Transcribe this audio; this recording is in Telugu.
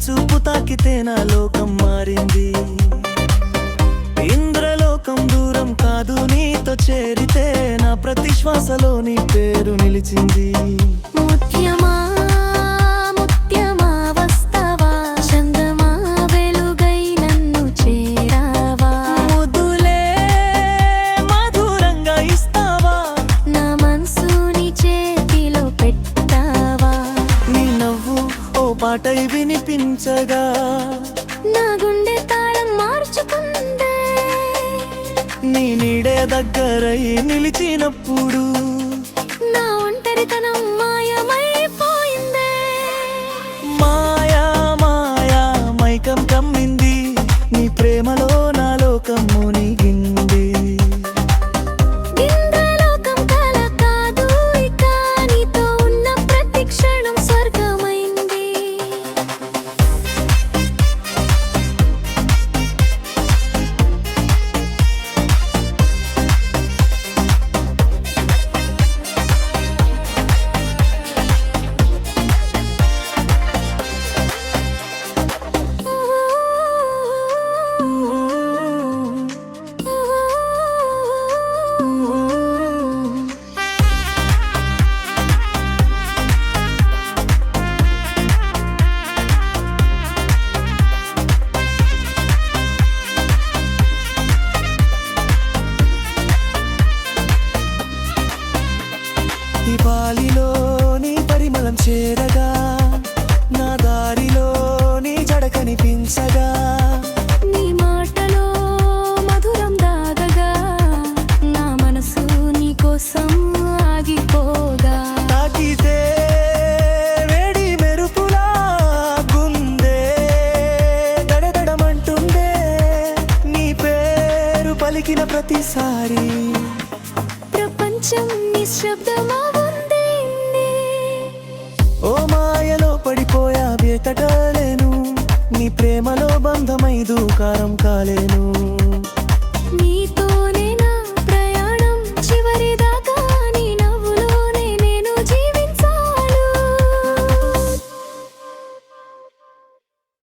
చూపు తాకితే నా లోకం మారింది. ఇంద్రలోకం దూరం కాదు, నీతో చేరితే నా ప్రతి శ్వాసలో నీ పేరు నిలిచింది. ముత్యమా ముత్యమా వస్తావా, చందమా వెలుగై నన్ను చేరావా, ముద్దులే మధురంగా ఇస్తావా, నా మనసుని చేతిలో పెట్టావా, నీ నవ్వు ఓ పాటై వినిపించగా నా గుండె తాళం మార్చుకుందే, నీ నీడే దగ్గరై నిలిచినప్పుడు నా ఒంటరితనం మాయమైపోయిందే. మాయా మాయా మైకం కమ్మింది, నీ ప్రేమలో నా లోకం మునిగింది. ఇంద్రలోకం కల కాదు, ఇక నీతో ఉన్న ప్రతి క్షణం స్వర్గమైంది. ఈ బాలిలో నీ పరిమళం చేరగా, నా దారిలో నీ జడ కనిపించగా, నీ మాటలో మధురం దాగగా, నా మనసు నీ కోసం ఆగిపోగా, తాకితే వేడి మెరుపులా గుందే దడదడమంటుందే, నీ పేరు పలికిన ప్రతిసారి ప్రపంచం నిశ్శబ్దమవుంది. ఓ మాయలో పడిపోయా వేతటలేను, నీ ప్రేమలో బంధమై దూకారం కాలేను.